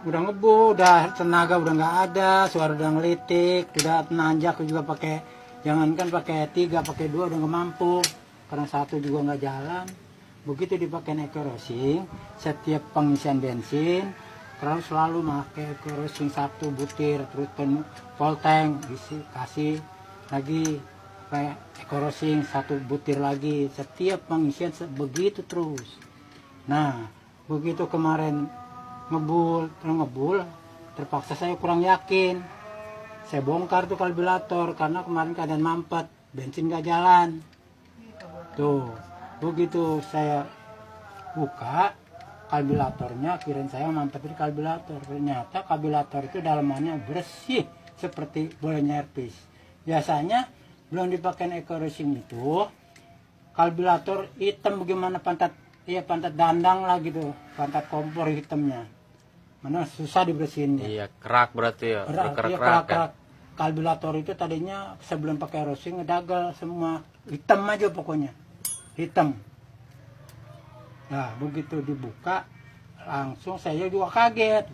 udah ngebul, udah tenaga udah nggak ada, suara udah ngelitik, udah nanjak juga pakai, jangankan pakai 3, pakai 2 udah nggak mampu, karena 1 juga nggak jalan. Begitu dipakai eco racing, setiap pengisian bensin terus selalu pakai eco racing 1 butir, terus penuh full tank kasih lagi kayak eco racing 1 butir lagi, setiap pengisian begitu terus. Nah begitu kemarin ngebul, terpaksa saya kurang yakin. Saya bongkar tuh karburator karena kemarin keadaan mampet, bensin gak jalan. Tuh, begitu saya buka karburatornya, kirain saya mampet di karburator. Ternyata karburator itu dalamannya bersih seperti bola nyerpis. Biasanya belum dipakai eco racing itu, karburator hitam bagaimana pantat dandang lah gitu, pantat kompor hitamnya. Mana susah dibersihin. Iya, kerak berarti ya. Kerak. Karburator itu tadinya sebelum pakai racing ngedagal semua, hitam aja pokoknya. Hitam. Nah, begitu dibuka langsung saya juga kaget.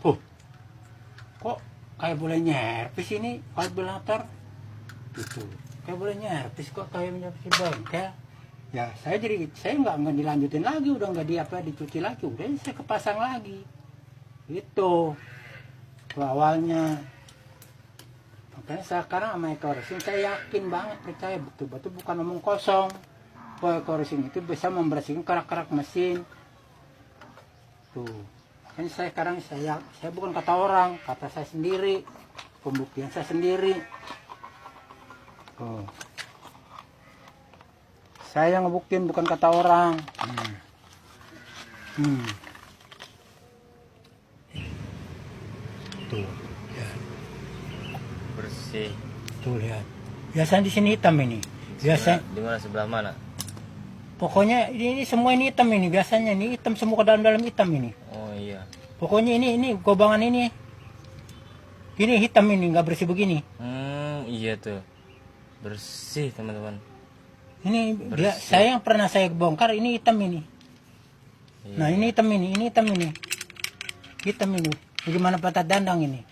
Kok kayak boleh nyerpis ini karburator? Gitu. Kayak boleh nyerpis kok kayak nyerpis bengkel. Ya, saya nggak dilanjutin lagi, udah nggak dicuci lagi, udah saya kepasang lagi. Itu awalnya. Makanya sekarang sama eco racing saya yakin banget, percaya betul-betul bukan omong kosong. Bahwa eco racing itu bisa membersihkan kerak-kerak mesin. Tuh. Makanya sekarang saya bukan kata orang, kata saya sendiri, pembuktian saya sendiri. Tuh. Saya ngebuktiin bukan kata orang. Tuh, ya. Bersih. Tuh lihat. Biasanya di sini hitam ini. Biasa. Di mana, sebelah mana? Pokoknya ini semua ini hitam ini. Biasanya ini hitam semua ke dalam hitam ini. Oh iya. Pokoknya ini gobangan ini. Ini hitam ini, nggak bersih begini. Iya tuh. Bersih teman-teman. Ini dia, saya yang pernah saya bongkar ini hitam ini. Iya. Nah ini hitam ini. Hitam ini. Bagaimana pantat dandang ini?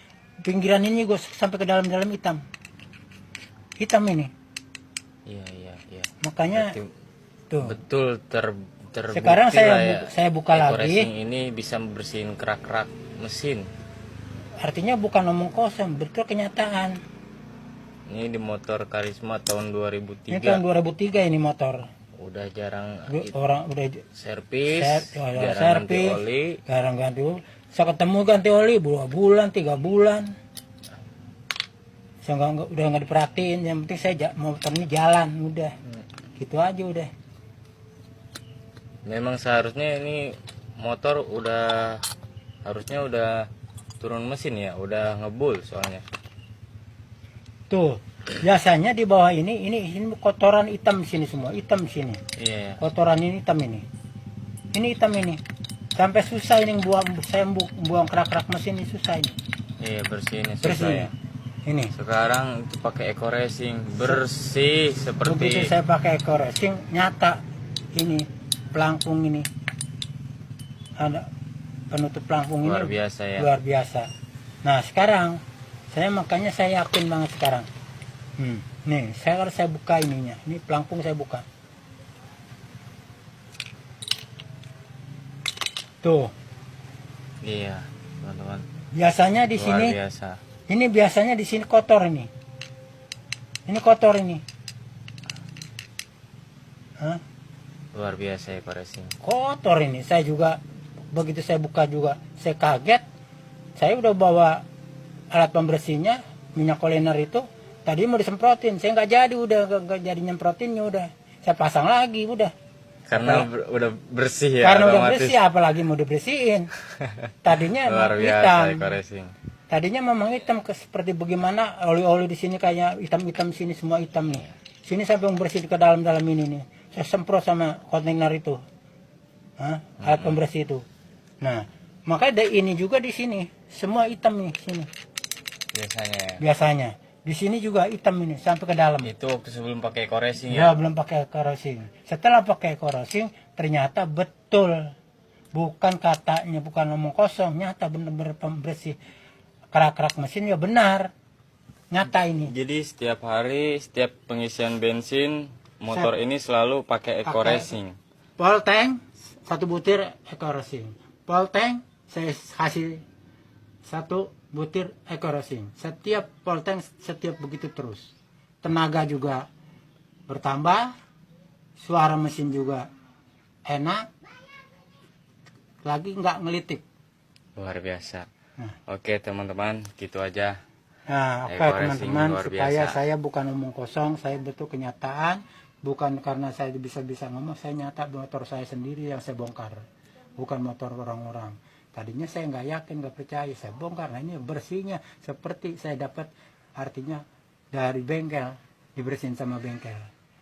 Pinggiran ini gue sampai ke dalam hitam. Hitam ini. Iya. Makanya berarti tuh. Betul terbukti. Sekarang saya buka eco lagi. racing ini bisa membersihin kerak-kerak mesin. Artinya bukan omong kosong, betul kenyataan. Ini di motor Karisma tahun 2003. Ini tahun 2003 ini motor. Udah jarang Orang udah servis, jarang ganti oli. Jarang ganti oli. Saya ketemu ganti oli 2 bulan, 3 bulan. Saya udah nggak diperhatiin. Yang penting saya motor ini jalan, udah. Gitu aja udah. Memang seharusnya ini motor harusnya udah turun mesin ya, udah ngebul soalnya. Tuh, biasanya di bawah ini kotoran hitam di sini semua, hitam di sini. Iya. Kotoran ini hitam ini. Ini hitam ini. Sampai susah ini buang kerak-kerak mesin ini susah ini. Iya, bersihinnya susah ya. Ini. Sekarang itu pakai eco racing, bersih seperti. Begitu saya pakai eco racing, nyata ini pelangkung ini. Ada penutup pelangkung ini. Luar biasa ya. Luar biasa. Nah, sekarang makanya saya yakin banget sekarang. Nih, saya buka ininya. Ini pelangkung saya buka. Tuh. Iya, teman-teman. Biasanya di sini. Luar biasa. Ini biasanya di sini kotor ini. Ini kotor ini. Hah? Luar biasa eco racing. Kotor ini. Saya juga begitu saya buka juga saya kaget. Saya udah bawa alat pembersihnya, minyak oleander itu. Tadi mau disemprotin, saya nggak jadi nyemprotinnya udah. Saya pasang lagi udah. Karena udah bersih ya. Karena otomatis. udah bersih, apalagi mau dibersihin. Tadinya luar biasa hitam. eco racing. Tadinya memang hitam seperti bagaimana oli-oli di sini kayak hitam-hitam sini semua hitam nih. Sini sampai membersih ke dalam ini nih. Saya semprot sama kontainer itu, alat pembersih itu. Nah, makanya ini juga di sini semua hitam nih sini. Biasanya di sini juga hitam ini sampai ke dalam. Itu waktu sebelum pakai eco racing ya? Ya, belum pakai eco racing. Setelah pakai eco racing ternyata betul Bukan katanya, bukan omong kosong, nyata bener-bener pembersih kerak-kerak mesin ya benar. Nyata ini. Jadi setiap hari, setiap pengisian bensin, motor ini selalu pakai Eco Pakai. Racing. Pol tank 1 butir Eco Racing. Pol tank saya kasih 1 butir Eco Racing. Setiap pol tank setiap begitu terus. Tenaga juga bertambah, suara mesin juga enak, lagi nggak ngelitik. Luar biasa. Nah. Oke teman-teman, gitu aja. Nah, oke Eco Racing teman-teman, luar supaya biasa. saya bukan omong kosong, saya betul kenyataan, bukan karena saya bisa-bisa ngomong, saya nyata motor saya sendiri yang saya bongkar, bukan motor orang-orang. Tadinya saya nggak yakin, nggak percaya, saya bongkar. Nah ini bersihnya seperti saya dapat, artinya dari bengkel, dibersihin sama bengkel.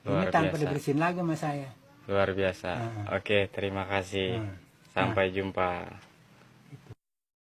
Ini Luar tanpa biasa. dibersihin lagi sama saya. Luar biasa. Nah. Oke, terima kasih. Nah. Sampai jumpa.